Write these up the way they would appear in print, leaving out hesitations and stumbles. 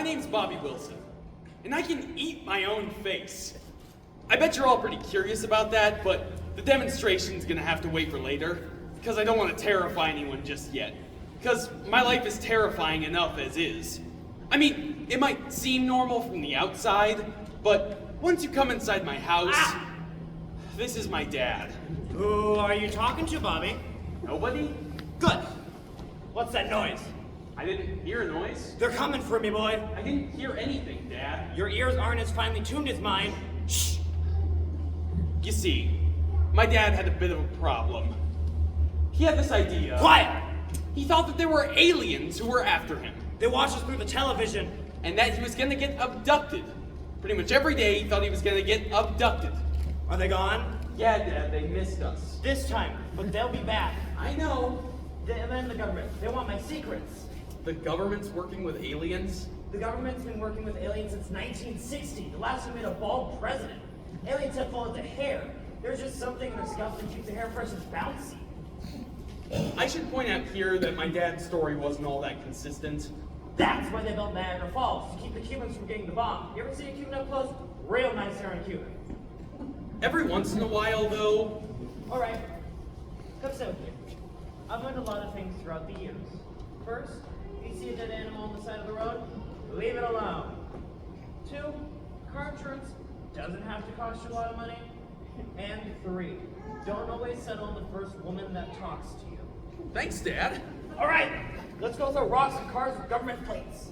name's Bobby Wilson, and I can eat my own face. I bet you're all pretty curious about that, but the demonstration's gonna have to wait for later, because I don't want to terrify anyone just yet. Because my life is terrifying enough as is. I mean, it might seem normal from the outside, but once you come inside my house, this is my dad. Who are you talking to, Bobby? Nobody? Good. What's that noise? I didn't hear a noise. They're coming for me, boy. I didn't hear anything, Dad. Your ears aren't as finely tuned as mine. Shh. You see, my dad had a bit of a problem. He had this idea. Quiet! He thought that there were aliens who were after him, They watch us through the television. and that he was gonna get abducted. Pretty much every day he thought he was gonna get abducted. Are they gone? Yeah, Dad, they missed us. This time, but they'll be back. I know. And then the government. They want my secrets. The government's working with aliens? The government's been working with aliens since 1960. The last one made a bald president. Aliens have followed the hair. There's just something in their scalp that keeps the hair fresh and bouncy. I should point out here that my dad's story wasn't all that consistent. That's why they built Niagara Falls, to keep the Cubans from getting the bomb. You ever see a Cuban up close? Real nice hair on Cuba. Every once in a while, though. All right, come sit with me. I've learned a lot of things throughout the years. First, if you see a dead animal on the side of the road, leave it alone. 2, car insurance doesn't have to cost you a lot of money. And 3, don't always settle on the first woman that talks to you. Thanks, Dad. All right, let's go throw rocks and cars with government plates.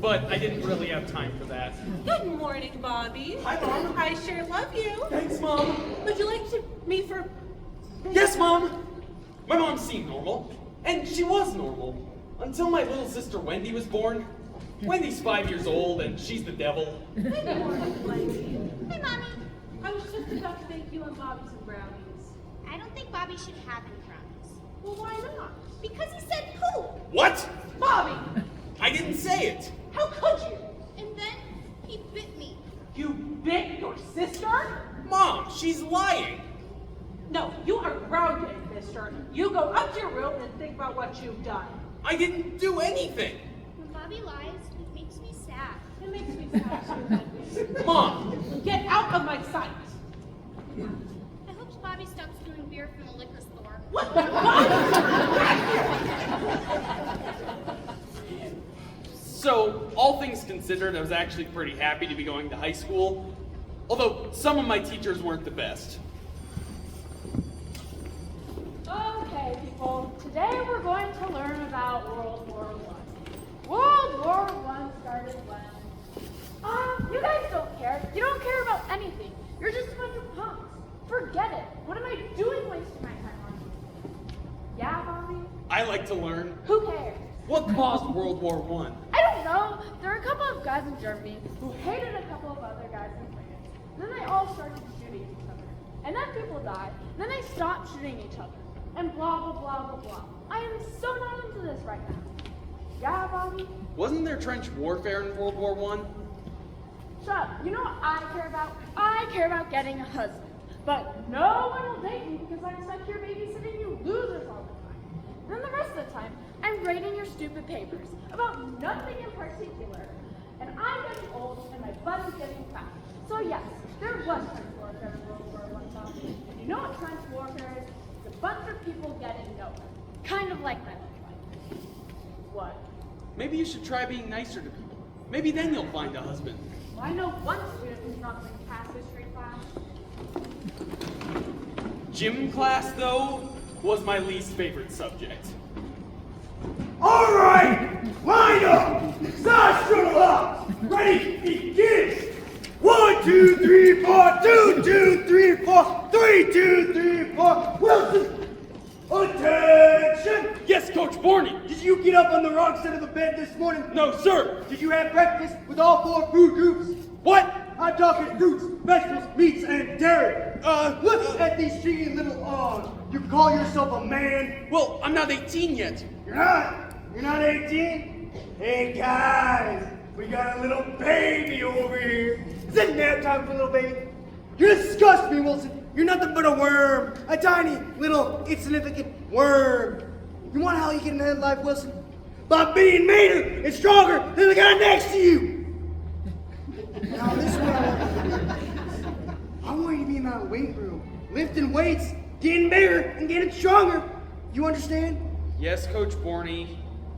But I didn't really have time for that. Good morning, Bobby. Hi, Mom. I sure love you. Thanks, Mom. Would you like to meet for... Yes, Mom! My mom seemed normal, and she was normal, until my little sister Wendy was born. Wendy's 5 years old, and she's the devil. Good morning, Wendy. Hi, Mommy. I was just about to make you and Bobby some brownies. I don't think Bobby should have any brownies. Well, why not? Because he said poop. What? Bobby, I didn't say it. how could you? And then he bit me. You bit your sister? Mom, she's lying. No, you are grounded, mister. You go up to your room and think about what you've done. I didn't do anything. When Bobby lies, it makes me sad. It makes me sad too. Mom, Get out of my sight. I hope Bobby stops stealing beer from the liquor store. What? so all things considered, I was actually pretty happy to be going to high school, although some of my teachers weren't the best. Okay, people, today we're going to learn about World War I. World War I started when? You guys don't care. You don't care about anything. You're just a bunch of punks. Forget it. What am I doing wasting my time on you? Yeah, Bobby? I like to learn. Who cares? What caused World War I? I don't know. There were a couple of guys in Germany who hated a couple of other guys in France. Then they all started shooting each other. And then people died. Then they stopped shooting each other. And blah, blah, blah, blah, blah. I am so not into this right now. Yeah, Bobby? Wasn't there trench warfare in World War I? Shut up. You know what I care about? I care about getting a husband. But no one will date me because I'm stuck here babysitting you losers all the time. Then the rest of the time, I'm grading your stupid papers about nothing in particular. And I'm getting old and my butt is getting fat. So yes, there was trench warfare in World War I, Bobby. And you know what trench warfare is? It's a bunch of people getting nowhere. Kind of like my life. What? Maybe you should try being nicer to people. Maybe then you'll find a husband. Well, I know one student who's not going to pass history class. Gym class, though, was my least favorite subject. All right, line up, Sasha up, ready, begin. 1, 2, 3, 4, 2, 2, 3, 4, 3, 2, 3, 4. Wilson, attention. Yes, Coach Borney. Did you get up on the wrong side of the bed this morning? No, sir. Did you have breakfast with all 4 food groups? What? I'm talking fruits, vegetables, meats, and dairy. Look at these cheeky little arms. You call yourself a man? Well, I'm not 18 yet. You're not? You're not 18? Hey guys, we got a little baby over here. Is it nap time for little baby? You disgust me, Wilson. You're nothing but a worm. A tiny, little, insignificant worm. You want how you get ahead in life, Wilson? by being meaner and stronger than the guy next to you. Now this is what I want you to be in that weight room, lifting weights, getting bigger and getting stronger. You understand? Yes, Coach Borney.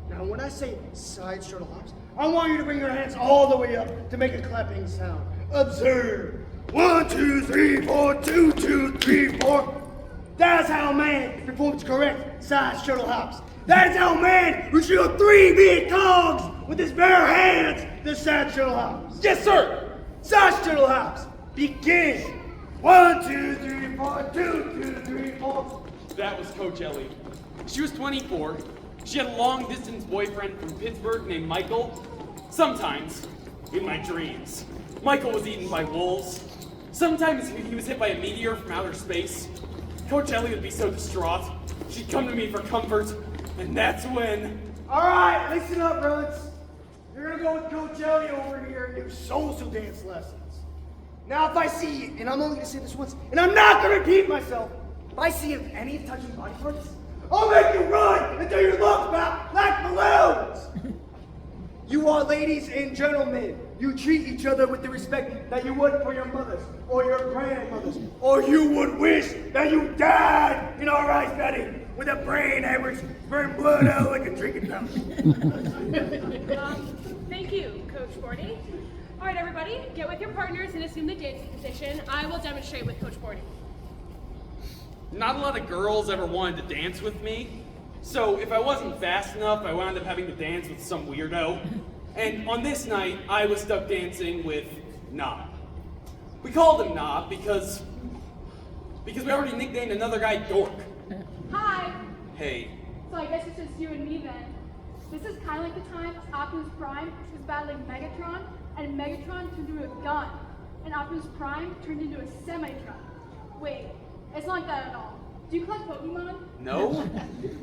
Now when I say side shuttle hops, I want you to bring your hands all the way up to make a clapping sound. Observe. 1, 2, 3, 4, 2, 2, 3, 4. That's how a man performs correct side shuttle hops. That is how a man who shoots 3 big cogs with his bare hands does side shuttle hops. Yes, sir. Side shuttle hops. Begin. 1, 2, 3, 4, 2, 2, 3, 4. That was Coach Ellie. She was 24. She had a long-distance boyfriend from Pittsburgh named Michael. Sometimes, in my dreams, Michael was eaten by wolves. Sometimes he was hit by a meteor from outer space. Coach Ellie would be so distraught. She'd come to me for comfort, and that's when... All right, listen up, brothers. You're gonna go with Coach Ellie over here and do social dance lessons. Now, if I see you, and I'm only gonna say this once, and I'm not gonna repeat myself, if I see you with any touching body parts, I'll make you run until your lungs pop like balloons. You are ladies and gentlemen. You treat each other with the respect that you would for your mothers or your grandmothers, or you would wish that you died in our rice paddy with a brain hemorrhage, burn blood out like a drinking fountain. Thank you, Coach Borney. All right, everybody, get with your partners and assume the dancing position. I will demonstrate with Coach Borney. Not a lot of girls ever wanted to dance with me, so if I wasn't fast enough, I wound up having to dance with some weirdo. And on this night, I was stuck dancing with Knob. We called him Knob because we already nicknamed another guy Dork. Hi. Hey, So I guess it's just you and me then. This is kind of like the time Optimus Prime was battling Megatron, and Megatron turned into a gun, and Optimus Prime turned into a semi-truck. Wait, it's not like that at all. Do you collect Pokemon? no?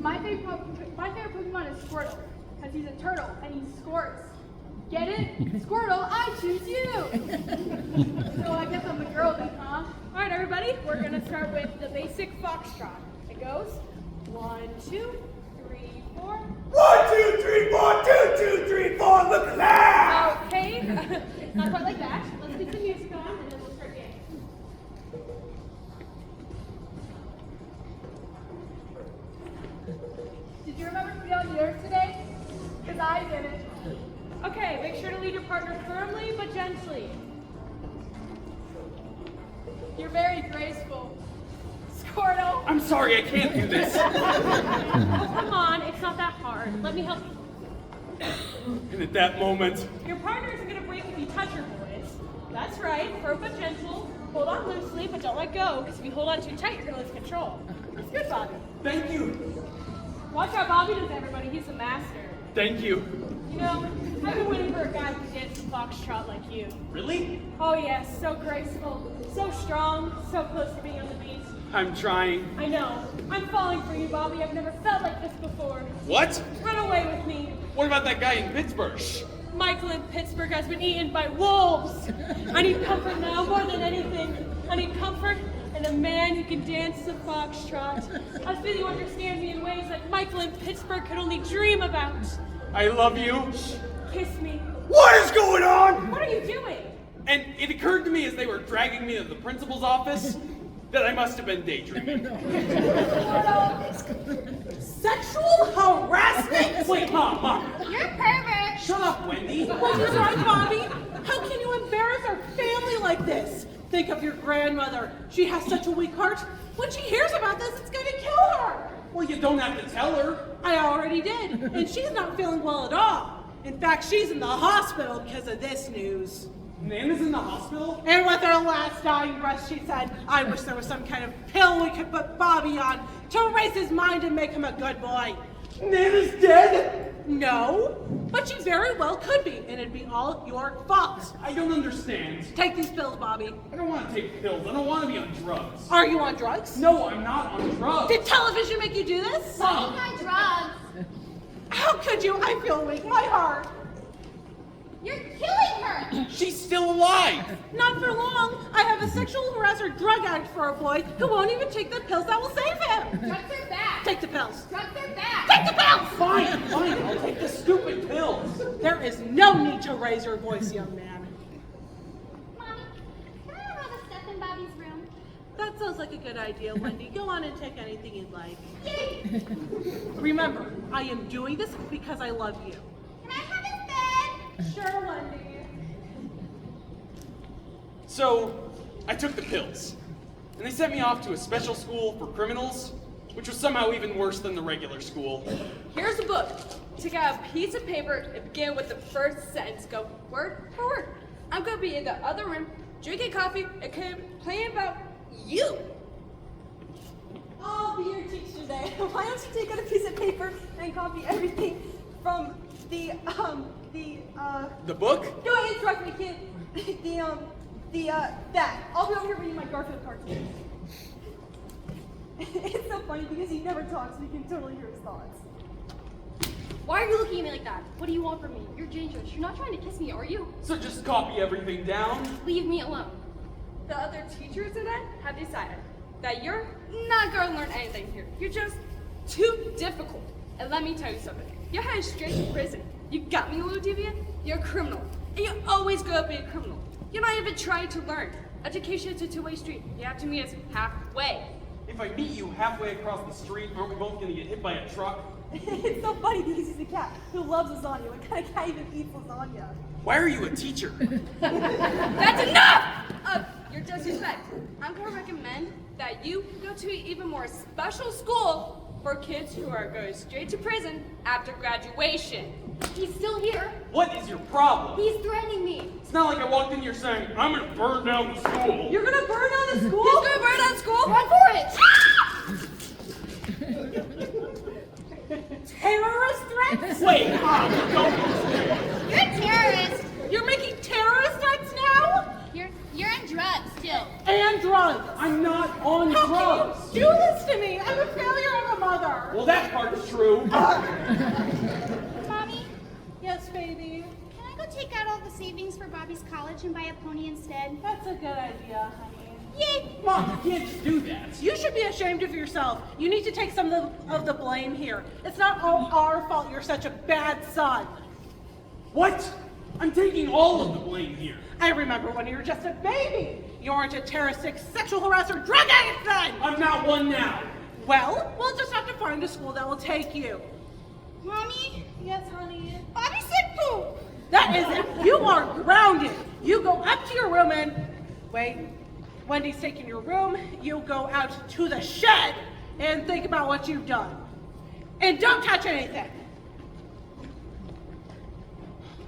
My favorite Pokemon is Squirtle, because he's a turtle and he squirts. Get it? Squirtle, I choose you! So I guess I'm the girl then, huh? All right, everybody, we're going to start with the basic foxtrot. It goes 1, 2, 3, 4. 1, 2, 3, 4, 2, 2, 3, 4, look at that! Okay, not quite like that. Let's get the music on and then we'll start dancing. Did you remember to be on the earth today? Because I didn't. Okay, make sure to lead your partner firmly but gently. You're very graceful. Squirtle! I'm sorry, I can't do this. Come on, it's not that hard. Let me help you. And at that moment, Your partner isn't going to break if you touch her, boys. That's right, firm but gentle. Hold on loosely, but don't let go, because if you hold on too tight, you're going to lose control. That's good, Bobby. thank you, Watch how Bobby does, everybody. He's a master. thank you. You know, I've been waiting for a guy who dances foxtrot like you. Really? Oh yes, so graceful, so strong, so close to being on the beat. I'm trying. I know. I'm falling for you, Bobby. I've never felt like this before. What? Run away with me. What about that guy in Pittsburgh? Michael in Pittsburgh has been eaten by wolves. I need comfort now more than anything. I need comfort and a man who can dance the foxtrot. I feel you understand me in ways that Michael in Pittsburgh could only dream about. I love you. Kiss me. What is going on? What are you doing? And it occurred to me as they were dragging me to the principal's office that I must have been daydreaming. Sexual harassment? Wait, Mom. You're pervert. Shut up, Wendy. What is wrong, Bobby? How can you embarrass our family like this? Think of your grandmother. She has such a weak heart. When she hears about this, it's going to kill her. Well, you don't have to tell her. I already did, and she's not feeling well at all. In fact, she's in the hospital because of this news. Nana's in the hospital? And with her last dying breath, she said, I wish there was some kind of pill we could put Bobby on to erase his mind and make him a good boy. Nana's dead? No, but she very well could be, and it'd be all your fault. I don't understand. Take these pills, Bobby. I don't want to take pills. I don't want to be on drugs. Are you on drugs? No, I'm not on drugs. Did television make you do this? Take my drugs. How could you? I feel weak. My heart. You're killing her. She's still alive. Not for long. I have a sexual harasser drug addict for a boy who won't even take the pills that will save him. Drugs are bad. Take the pills. Drugs are bad. Take the pills! Fine, I'll take the stupid pills. There is no need to raise your voice, young man. Mommy, can I have all the stuff in Bobby's room? That sounds like a good idea, Wendy. Go on and take anything you'd like. Yay! Remember, I am doing this because I love you. Can I have his bed? Sure, Wendy. So, I took the pills, and they sent me off to a special school for criminals, which was somehow even worse than the regular school. Here's a book. Take out a piece of paper and begin with the first sentence. Go word for word. I'm gonna be in the other room, drinking coffee and playing about you. I'll be your teacher today. Why don't you take out a piece of paper and copy everything from The book? don't interrupt me, kid. That. I'll be over here reading my Garfield cartoon. It's so funny because he never talks, so you can totally hear his thoughts. Why are you looking at me like that? What do you want from me? You're dangerous. You're not trying to kiss me, are you? So just copy everything down? Leave me alone. The other teachers in that have decided that you're not gonna learn anything here. You're just too difficult. And let me tell you something. You're headed straight to prison. You got me, little deviant? You're a criminal. And you always go up being a criminal. You're not even trying to learn. Education is a two-way street. You have to meet us halfway. If I meet you halfway across the street, aren't we both gonna get hit by a truck? It's so funny because he's a cat who loves lasagna. What kind of cat even eats lasagna? Why are you a teacher? That's enough of your disrespect. I'm gonna recommend that you go to an even more special school for kids who are going straight to prison after graduation. He's still here. What is your problem? He's threatening me. It's not like I walked in here saying, I'm gonna burn down the school. You're gonna burn down the school? Who's gonna burn down school? Run for it! Terrorist threats? Wait, Mom, don't. You're a terrorist. You're making terrorist threats now? You're on drugs still. And drugs. I'm not on How drugs. can you do this to me? I'm a failure of a mother. Well, that part's true. Mommy, Yes, baby. can I go take out all the savings for Bobby's college and buy a pony instead? That's a good idea, honey. Yay! Mom, you can't just do that. You should be ashamed of yourself. You need to take some of the blame here. It's not all our fault you're such a bad son. What? I'm taking all of the blame here. I remember when you were just a baby. You weren't a terroristic sexual harasser drug addict then. I'm not one now. Well, we'll just have to find a school that will take you. Mommy, Yes, honey. Bobby said poop. That is it. You are grounded. You go up to your room and wait. Wendy's taking your room. You go out to the shed and think about what you've done. And don't touch anything.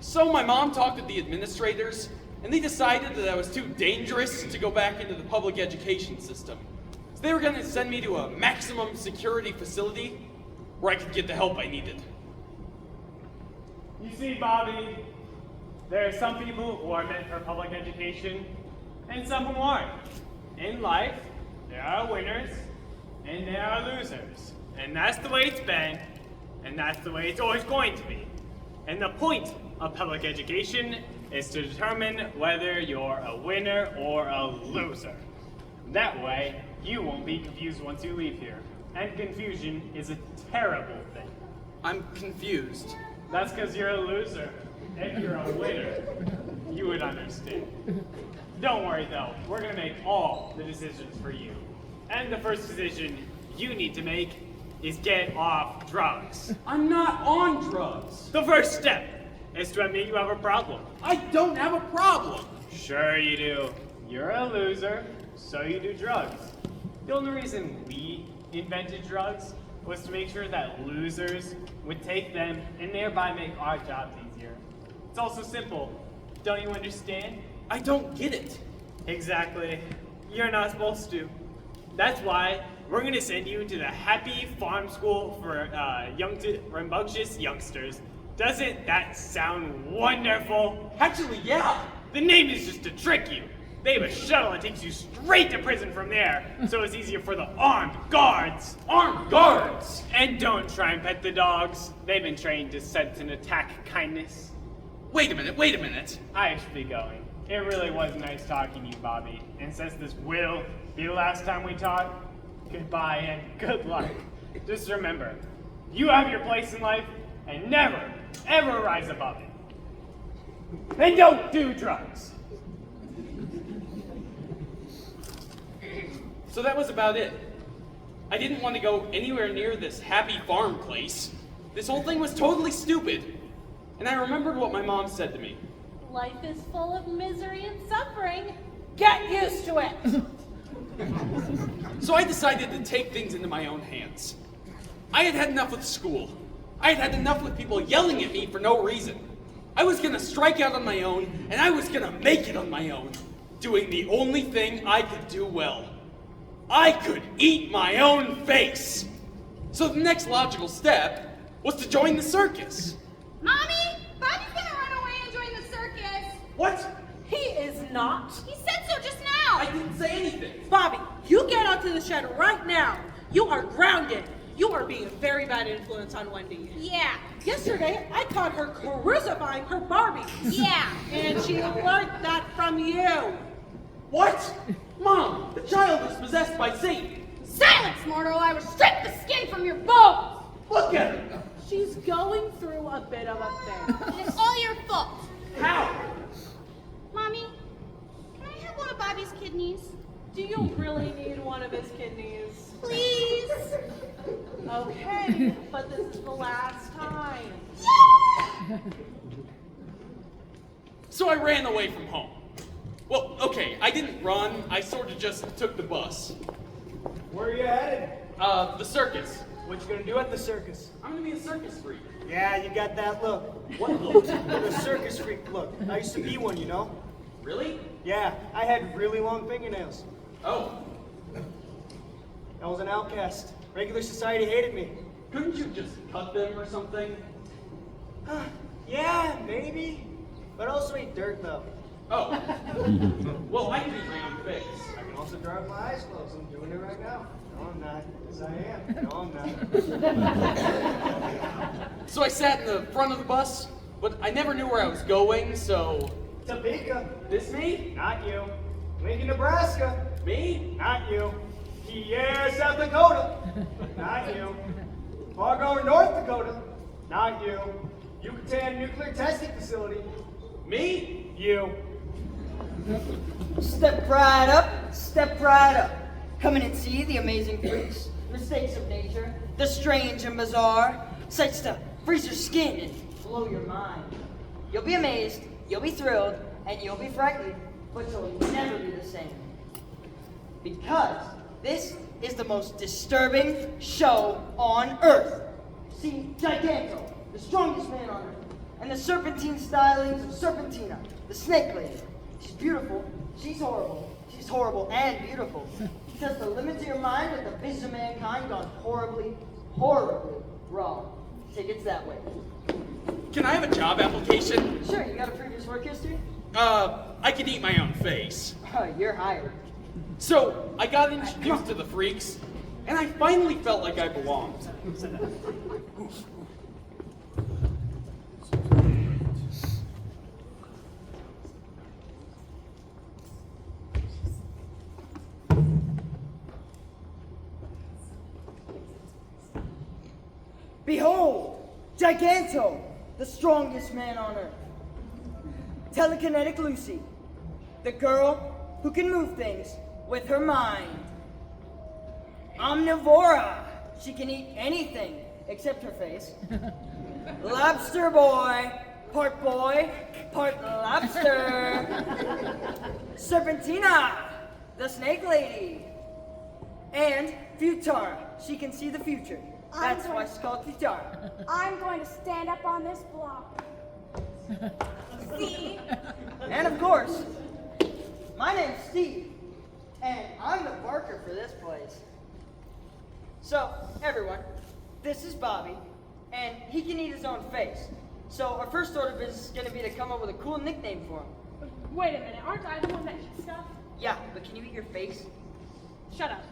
So my mom talked with the administrators, and they decided that I was too dangerous to go back into the public education system. So they were going to send me to a maximum security facility where I could get the help I needed. You see, Bobby, there are some people who are meant for public education, and some who aren't. In life, there are winners, and there are losers. And that's the way it's been, and that's the way it's always going to be. And the point of public education is to determine whether you're a winner or a loser. That way, you won't be confused once you leave here. And confusion is a terrible thing. I'm confused. That's because you're a loser. If you're a winner, you would understand. Don't worry though, we're gonna make all the decisions for you. And the first decision you need to make is get off drugs. I'm not on drugs. The first step is to admit you have a problem. I don't have a problem. Sure you do. You're a loser, so you do drugs. The only reason we invented drugs was to make sure that losers would take them and thereby make our jobs easier. It's also simple. Don't you understand? I don't get it. Exactly. You're not supposed to. That's why we're gonna send you to the Happy Farm School for rambunctious youngsters. Doesn't that sound wonderful? Actually, yeah. The name is just to trick you. They have a shuttle that takes you straight to prison from there, so it's easier for the armed guards. Armed guards. And don't try and pet the dogs. They've been trained to sense and attack kindness. Wait a minute. I should be going. it really was nice talking to you, Bobby. And since this will be the last time we talk, goodbye and good luck. Just remember, you have your place in life, and never, ever rise above it. And don't do drugs. So that was about it. I didn't want to go anywhere near this happy farm place. This whole thing was totally stupid. And I remembered what my mom said to me. Life is full of misery and suffering. Get used to it. So I decided to take things into my own hands. I had had enough with school. I had had enough with people yelling at me for no reason. I was gonna strike out on my own, and I was gonna make it on my own, doing the only thing I could do well. I could eat my own face. So the next logical step was to join the circus. Mommy, Bobby's gonna run away and join the circus. What? He is not. He said so just now. I didn't say anything. Bobby, you get onto the shed right now. You are grounded. You are being a very bad influence on Wendy. Yeah. Yesterday, I caught her crucifying her Barbie. Yeah. And she learned that from you. What? Mom, the child is possessed by Satan. Silence, mortal! I will strip the skin from your bones. Look at her. She's going through a bit of a thing. It is all your fault. How? Mommy, can I have one of Bobby's kidneys? Do you really need one of his kidneys? Please. Okay, but this is the last time. So I ran away from home. Well, okay, I didn't run. I sort of just took the bus. Where are you headed? The circus. What you gonna do at the circus? I'm gonna be a circus freak. Yeah, you got that look. What look? The circus freak look. I used to be one, you know? Really? Yeah, I had really long fingernails. Oh, I was an outcast. Regular society hated me. couldn't you just cut them or something? Yeah, maybe. But I also eat dirt, though. Oh. Well, I can eat my own face. I can also draw with my eyes closed. I'm doing it right now. No, I'm not. Yes, I am. No, I'm not. So I sat in the front of the bus, but I never knew where I was going, so... Topeka. This me? Not you. Lincoln, Nebraska. Me? Not you. Pierre, South Dakota. Not you. Fargo, North Dakota. Not you. Yucatan Nuclear Testing Facility. Me? You. Step right up, step right up. Come in and see the amazing freaks, mistakes of nature, the strange and bizarre, sights to freeze your skin and blow your mind. You'll be amazed, you'll be thrilled, and you'll be frightened, but you'll never be the same. Because this is the most disturbing show on Earth. See Giganto, the strongest man on Earth, and the serpentine stylings of Serpentina, the snake lady. She's beautiful, she's horrible and beautiful. She tests the limits of your mind with the vision of mankind gone horribly, horribly wrong. Tickets that way. Can I have a job application? Sure, you got a previous work history? I can eat my own face. You're hired. So, I got introduced to the freaks, and I finally felt like I belonged. Behold, Giganto, the strongest man on Earth. Telekinetic Lucy, the girl who can move things with her mind. Omnivora, she can eat anything except her face. Lobster boy, part lobster. Serpentina, the snake lady. And Futara, she can see the future. That's why she's called Futara. I'm going to stand up on this block. See? And of course, my name's Steve, and I'm the barker for this place. So, everyone, this is Bobby, and he can eat his own face. So our first order of business is going to be to come up with a cool nickname for him. Wait a minute, aren't I the one that eats stuff? Yeah, but can you eat your face? Shut up.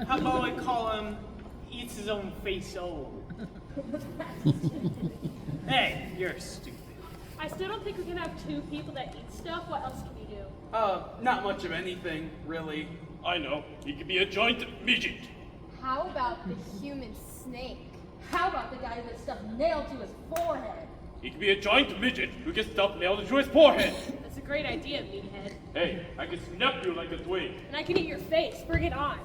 How about I call him eats his own face? Oh. Hey, you're stupid. I still don't think we can have two people that eat stuff. What else can we do? Not much of anything, really. I know. He could be a giant midget. How about the human snake? How about the guy with stuff nailed to his forehead? He could be a giant midget who gets stuff nailed into his forehead. That's a great idea, meathead. Hey, I can snap you like a twig. And I can eat your face. Bring it on.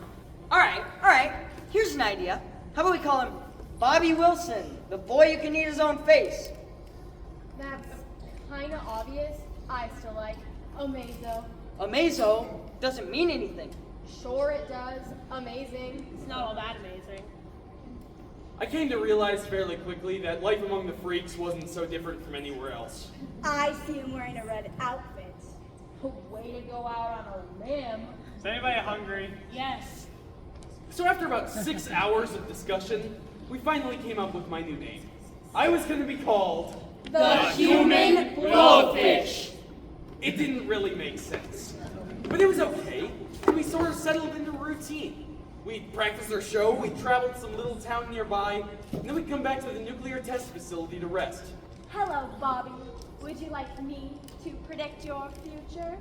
All right. Here's an idea. How about we call him Bobby Wilson, the boy who can eat his own face? That's kinda obvious. I still like Amazo. Amazo doesn't mean anything. Sure it does. Amazing. It's not all that amazing. I came to realize fairly quickly that life among the freaks wasn't so different from anywhere else. I see him wearing a red outfit. Way to go out on a limb. Is anybody hungry? Yes. So after about 6 hours of discussion, we finally came up with my new name. I was going to be called The Human Blowfish. It didn't really make sense, but it was okay. We sort of settled into a routine. We'd practice our show, we'd travel to some little town nearby, and then we'd come back to the nuclear test facility to rest. Hello, Bobby. Would you like me to predict your future?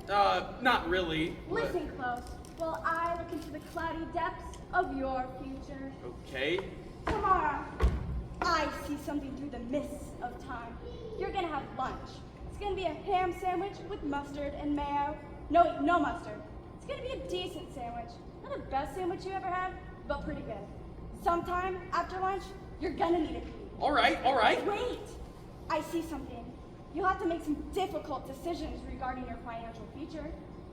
Not really. but- Listen close while I look into the cloudy depths of your future. Okay. Tomorrow, I see something through the mists of time. You're gonna have lunch. It's gonna be a ham sandwich with mustard and mayo. No, wait, no mustard. It's gonna be a decent sandwich. Not the best sandwich you ever had, but pretty good. Sometime after lunch, you're gonna need a pee. All right. Wait! I see something. You'll have to make some difficult decisions regarding your financial future.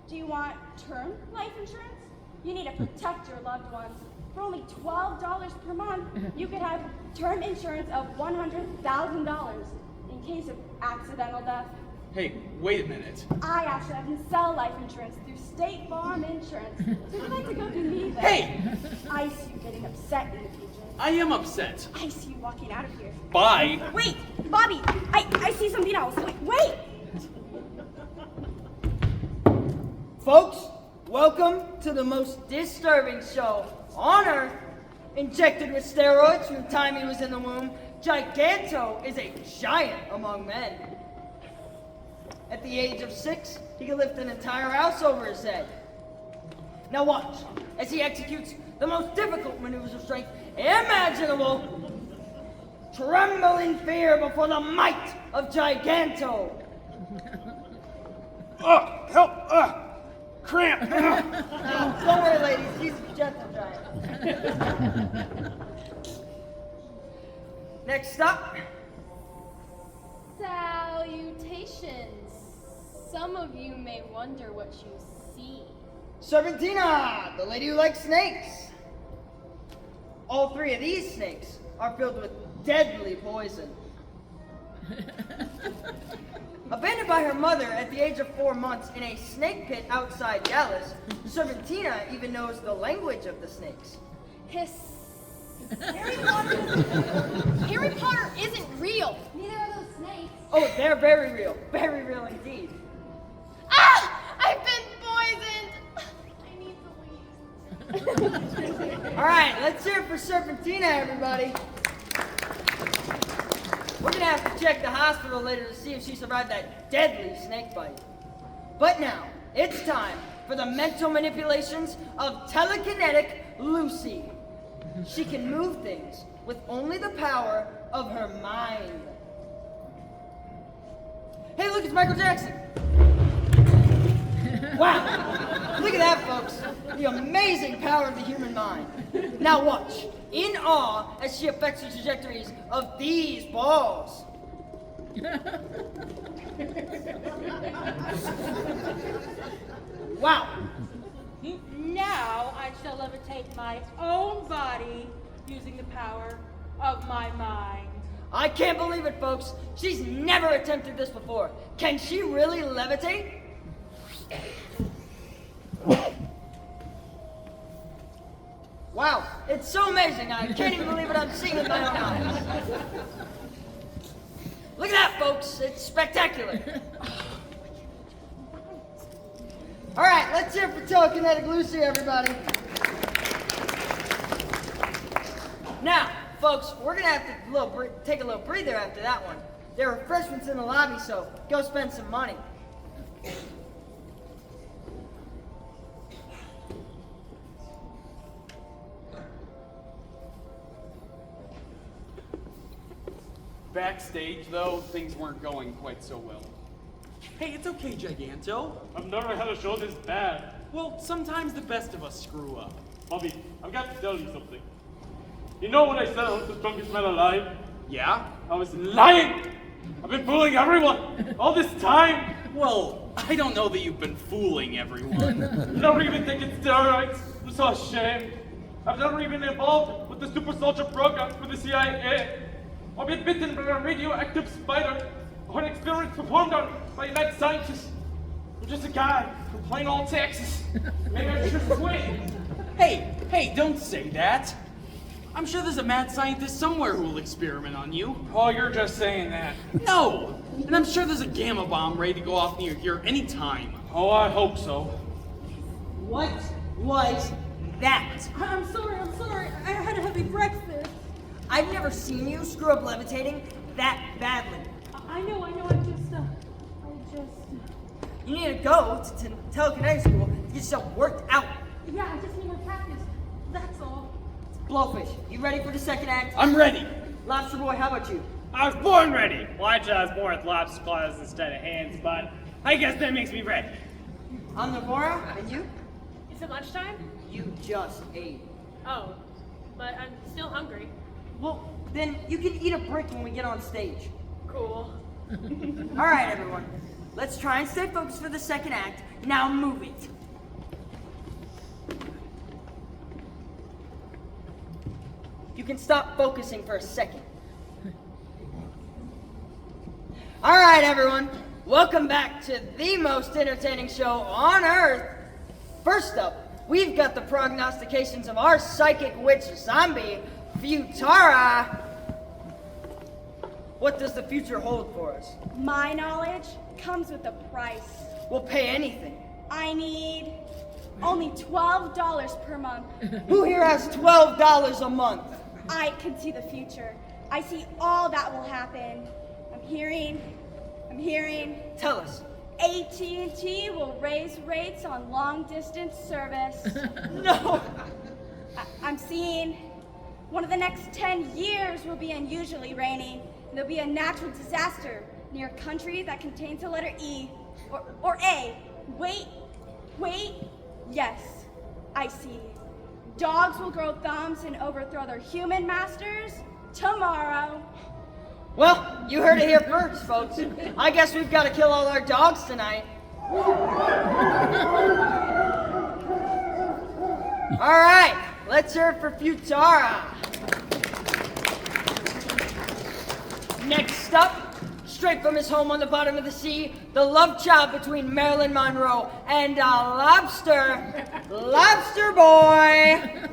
Do you want term life insurance? You need to protect your loved ones. For only $12 per month, you could have term insurance of $100,000 in case of accidental death. Hey, wait a minute. I actually have to sell life insurance through State Farm Insurance. So you'd like to go through me then? Hey! I see you getting upset in the future. I am upset. I see you walking out of here. Bye. Wait, Bobby, I see something else. Wait! Folks, welcome to the most disturbing show on Earth. Injected with steroids from the time he was in the womb, Giganto is a giant among men. At the age of 6, he can lift an entire house over his head. Now watch as he executes the most difficult maneuvers of strength imaginable. Tremble in fear before the might of Giganto. Help! Cramp! Don't worry, ladies, he's a gentle giant. Next up, Salutations. Some of you may wonder what you see. Serpentina, the lady who likes snakes. All 3 of these snakes are filled with deadly poison. Abandoned by her mother at the age of 4 months in a snake pit outside Dallas, Serpentina even knows the language of the snakes. Hiss. Harry Potter isn't real. Neither are those snakes. Oh, they're very real indeed. Ah! I've been poisoned. I need to leave. All right, let's hear it for Serpentina, everybody. We're gonna have to check the hospital later to see if she survived that deadly snake bite. But now, it's time for the mental manipulations of telekinetic Lucy. She can move things with only the power of her mind. Hey, look, it's Michael Jackson. Wow, look at that, folks. The amazing power of the human mind. Now watch, in awe, as she affects the trajectories of these balls. Wow. Now I shall levitate my own body using the power of my mind. I can't believe it, folks. She's never attempted this before. Can she really levitate? Wow, it's so amazing. I can't even believe what I'm seeing with my own eyes. Look at that, folks. It's spectacular. All right, let's hear it for telekinetic Lucy, everybody. Now, folks, we're going to have to take a little breather after that one. There are refreshments in the lobby, so go spend some money. Backstage, though, things weren't going quite so well. Hey, it's okay, Giganto. I've never had a show this bad. Well, sometimes the best of us screw up. Bobby, I've got to tell you something. You know what I said I was the strongest man alive? Yeah? I was lying! I've been fooling everyone all this time! Well, I don't know that you've been fooling everyone. Never even taken steroids. I'm so ashamed. I've never even been involved with the super soldier programs for the CIA. Or been bitten by a radioactive spider. Or an experiment performed on by a mad scientist. I'm just a guy from plain old Texas. Maybe I should quit. Hey, don't say that. I'm sure there's a mad scientist somewhere who will experiment on you. Oh, you're just saying that. No! And I'm sure there's a gamma bomb ready to go off near here anytime. Oh, I hope so. What was that? I'm sorry. I had a heavy breakfast. I've never seen you screw up levitating that badly. I know. You need to go to telekinetic school to get yourself worked out. Yeah, I just need more practice. That's all. Blowfish, you ready for the second act? I'm ready. Lobster Boy, how about you? I was born ready. Well, actually, I was born with lobster claws instead of hands, but I guess that makes me ready. Omnivora, and you? Is it lunchtime? You just ate. Oh, but I'm still hungry. Well, then you can eat a brick when we get on stage. Cool. All right, everyone. Let's try and stay focused for the second act. Now move it. You can stop focusing for a second. All right, everyone. Welcome back to the most entertaining show on Earth. First up, we've got the prognostications of our psychic witch zombie, Futara. What does the future hold for us? My knowledge comes with a price. We'll pay anything. I need only $12 per month. Who here has $12 a month? I can see the future. I see all that will happen. I'm hearing. Tell us. AT&T will raise rates on long-distance service. No! I'm seeing one of the next 10 years will be unusually rainy. There'll be a natural disaster near a country that contains the letter E or A. Wait. Yes, I see. Dogs will grow thumbs and overthrow their human masters tomorrow. Well, you heard it here first, folks. I guess we've got to kill all our dogs tonight. All right, let's hear it for Futara. Next up, straight from his home on the bottom of the sea, the love child between Marilyn Monroe and a lobster, Lobster Boy.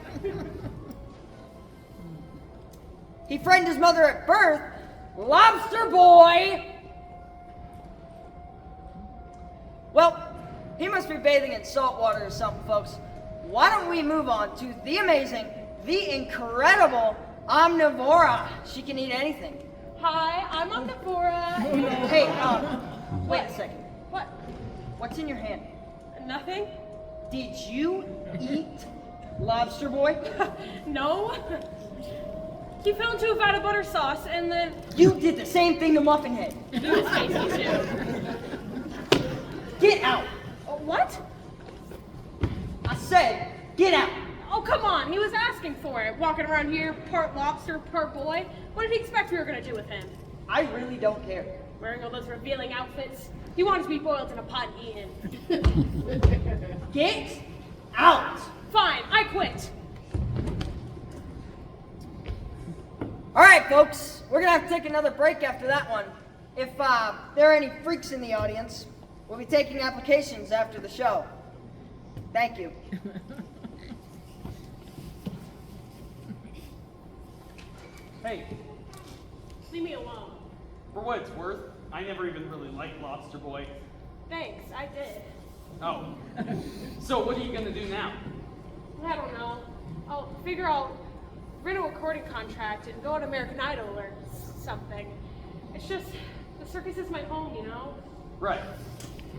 He frightened his mother at birth, Lobster Boy. Well, he must be bathing in salt water or something, folks. Why don't we move on to the amazing, the incredible Omnivora. She can eat anything. Hi, I'm Omnivora. Hey, wait a second. What? What's in your hand? Nothing? Did you eat Lobster Boy? No. He fell into a vat of butter sauce and then... You did the same thing to Muffin Head. He was tasty too. Get out! What? I said, get out! Oh, come on. He was asking for it. Walking around here, part lobster, part boy. What did he expect we were going to do with him? I really don't care. Wearing all those revealing outfits. He wanted to be boiled in a pot and eaten. Get out! Fine, I quit. All right, folks. We're going to have to take another break after that one. If there are any freaks in the audience, we'll be taking applications after the show. Thank you. Hey, Leave me alone. for what it's worth, I never even really liked Lobster Boy. Thanks, I did. Oh. So what are you gonna do now? I don't know. I'll figure out, rent a recording contract and go on American Idol or something. It's just, the circus is my home, you know? Right.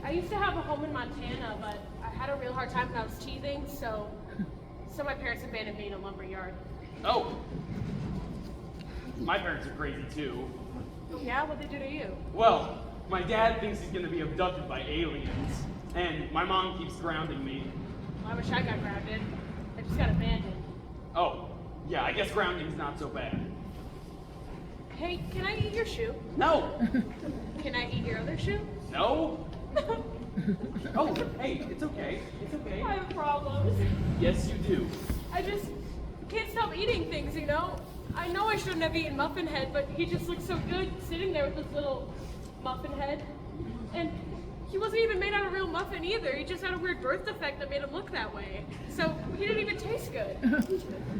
I used to have a home in Montana, but I had a real hard time when I was teething, so my parents abandoned me in a lumber yard. Oh. My parents are crazy too. Yeah, what'd they do to you? Well, my dad thinks he's gonna be abducted by aliens, and my mom keeps grounding me. I wish I got grounded. I just got abandoned. Oh, yeah, I guess grounding's not so bad. Hey, can I eat your shoe? No! Can I eat your other shoe? No? Oh, hey, it's okay. It's okay. I have problems. Yes, you do. I just can't stop eating things, you know? I know I shouldn't have eaten Muffin Head, but he just looked so good sitting there with his little muffin head. And he wasn't even made out of real muffin either. He just had a weird birth defect that made him look that way. So he didn't even taste good.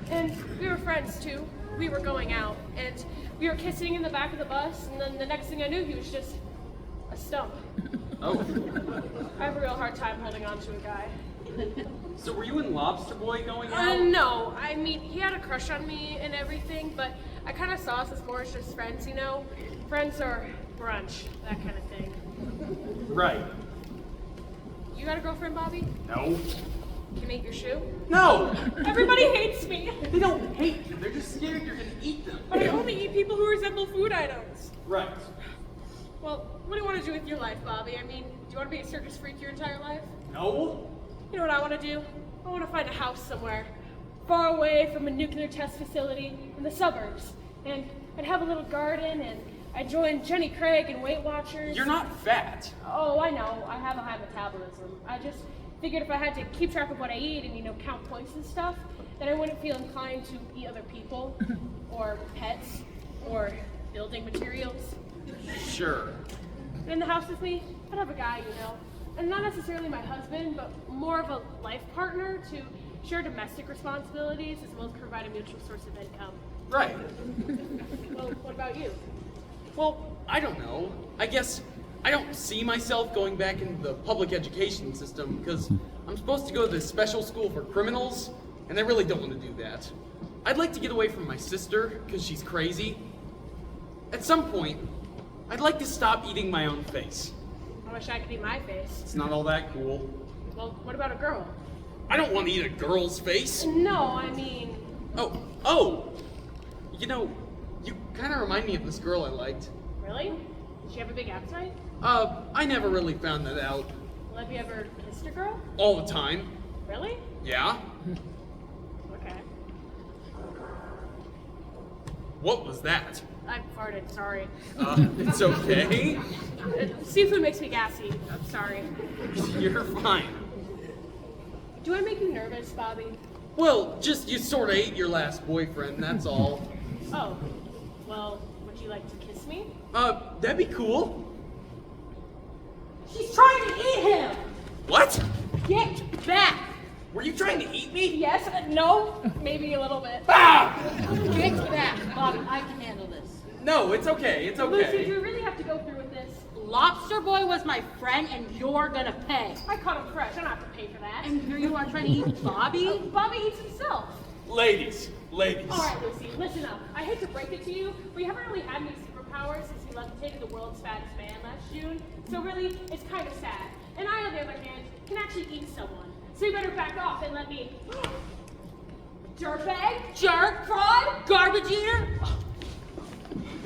And we were friends too. We were going out and we were kissing in the back of the bus, and then the next thing I knew, he was just a stump. Oh. I have a real hard time holding on to a guy. So were you and Lobster Boy going out? No, I mean, he had a crush on me and everything, but I kind of saw us as more as just friends, you know? Friends or brunch, that kind of thing. Right. You got a girlfriend, Bobby? No. Can I eat your shoe? No! Everybody hates me. They don't hate you, they're just scared you're gonna eat them. But I only eat people who resemble food items. Right. Well, what do you want to do with your life, Bobby? I mean, do you want to be a circus freak your entire life? No? You know what I want to do? I want to find a house somewhere, far away from a nuclear test facility in the suburbs. And I'd have a little garden, and I'd join Jenny Craig and Weight Watchers. You're not fat. Oh, I know. I have a high metabolism. I just figured if I had to keep track of what I eat and, you know, count points and stuff, then I wouldn't feel inclined to eat other people, or pets, or building materials. Sure. And in the house with me, I'd have a guy, you know, and not necessarily my husband, but more of a life partner to share domestic responsibilities as well as provide a mutual source of income. Right. Well, what about you? Well, I don't know. I guess I don't see myself going back into the public education system because I'm supposed to go to this special school for criminals, and I really don't want to do that. I'd like to get away from my sister because she's crazy. At some point, I'd like to stop eating my own face. I wish I could eat my face. It's not all that cool. Well, what about a girl? I don't want to eat a girl's face. No, I mean... Oh! You know, you kind of remind me of this girl I liked. Really? Did she have a big appetite? I never really found that out. Well, have you ever kissed a girl? All the time. Really? Yeah? Okay. What was that? I farted, sorry. It's okay. Seafood makes me gassy. I'm sorry. You're fine. Do I make you nervous, Bobby? Well, just you sort of ate your last boyfriend, that's all. Oh, well, would you like to kiss me? That'd be cool. She's trying to eat him! What? Get back! Were you trying to eat me? Yes, no, maybe a little bit. Ah! Get back, Bobby. I can handle this. No, it's okay, it's Lucy, do okay. we really have to go through with this? Lobster Boy was my friend, and you're gonna pay. I caught him fresh. I don't have to pay for that. And here you are trying to eat Bobby? Bobby eats himself. Ladies. All right, Lucy, listen up. I hate to break it to you, but you haven't really had any superpowers since you levitated the world's fattest man last June. So really, it's kind of sad. And I, on the other hand, can actually eat someone. So you better back off and let me... Dirtbag? Jerk, fraud, garbage eater.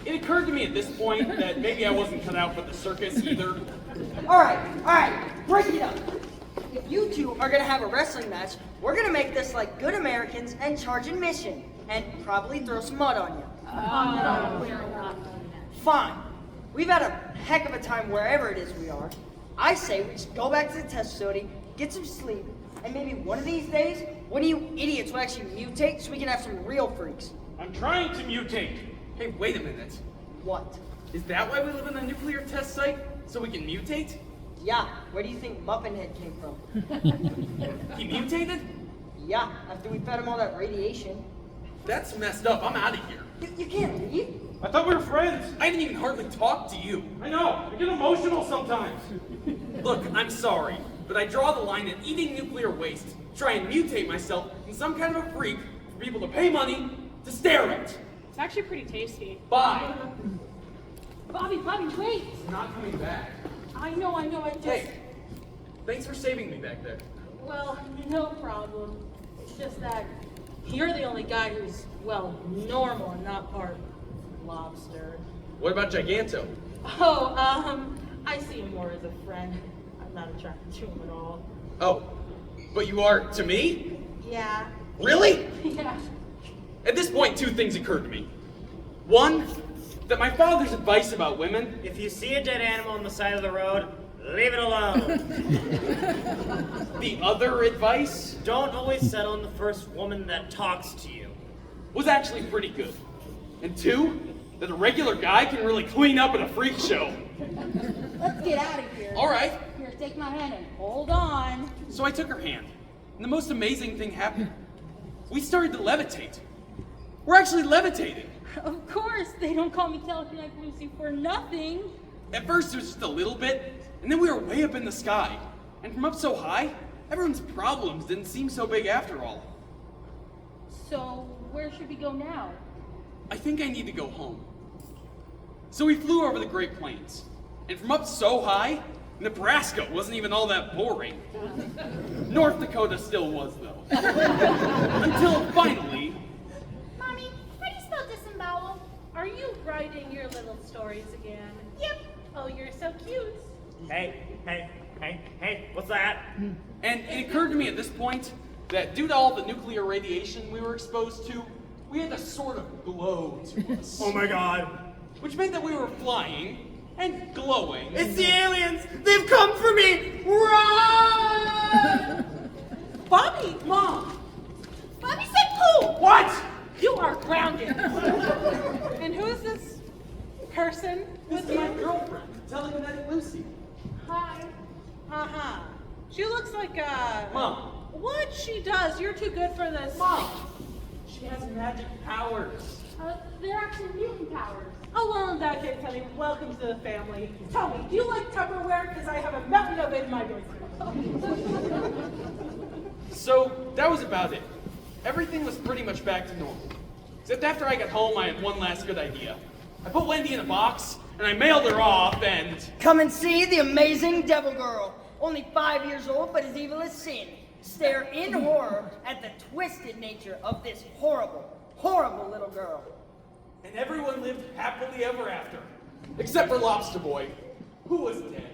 It occurred to me at this point that maybe I wasn't cut out for the circus either. Alright, break it up. If you two are gonna have a wrestling match, we're gonna make this like good Americans and charge admission, and probably throw some mud on you. No, we're not. Fine. We've had a heck of a time wherever it is we are. I say we just go back to the test facility, get some sleep, and maybe one of these days, one of you idiots will actually mutate so we can have some real freaks. I'm trying to mutate. Hey, wait a minute. What? Is that why we live in a nuclear test site? So we can mutate? Yeah, where do you think Muffin Head came from? He mutated? Yeah, after we fed him all that radiation. That's messed up. I'm out of here. You can't leave. I thought we were friends. I didn't even hardly talk to you. I know. I get emotional sometimes. Look, I'm sorry, but I draw the line at eating nuclear waste, try and mutate myself in some kind of a freak for people to pay money to stare at. It's actually pretty tasty. Bye. Bobby, wait! He's not coming back. I know, I just... Hey, thanks for saving me back there. Well, no problem. It's just that you're the only guy who's, well, normal and not part lobster. What about Giganto? Oh, I see him more as a friend. I'm not attracted to him at all. Oh, but you are to me? Yeah. Really? Yeah. At this point, two things occurred to me. One, that my father's advice about women. If you see a dead animal on the side of the road, leave it alone. The other advice Don't always settle on the first woman that talks to you. was actually pretty good. And two, that a regular guy can really clean up at a freak show. Let's get out of here. All right. Here, take my hand and hold on. So I took her hand, and the most amazing thing happened. We started to levitate. We're actually levitating. Of course, they don't call me Telekinetic Lucy for nothing. At first, it was just a little bit, and then we were way up in the sky. And from up so high, everyone's problems didn't seem so big after all. So, where should we go now? I think I need to go home. So we flew over the Great Plains, and from up so high, Nebraska wasn't even all that boring. North Dakota still was, though. Until finally, Mommy, how do you spell disembowel? Are you writing your little stories again? Yep. Oh, you're so cute. Hey, what's that? and it occurred to me at this point that due to all the nuclear radiation we were exposed to, we had a sort of glow to us. Oh my god. Which meant that we were flying and glowing. It's the aliens! They've come for me! Run! Bobby, Mom, Bobby said poo! What? you are grounded. And who is this person This with is my you? girlfriend, Telekinetic Lucy. Hi. Uh-huh. She looks like Mom. what she does, you're too good for this. Mom, she has magic powers. They're actually mutant powers. Oh, well, in that case, honey, welcome to the family. Tell me, do you like Tupperware? Because I have a mountain of it in my basement. So that was about it. Everything was pretty much back to normal. Except after I got home, I had one last good idea. I put Wendy in a box, and I mailed her off, and... Come and see the amazing Devil Girl. Only 5 years old, but as evil as sin. Stare in horror at the twisted nature of this horrible, horrible little girl. And everyone lived happily ever after. Except for Lobster Boy, who was dead.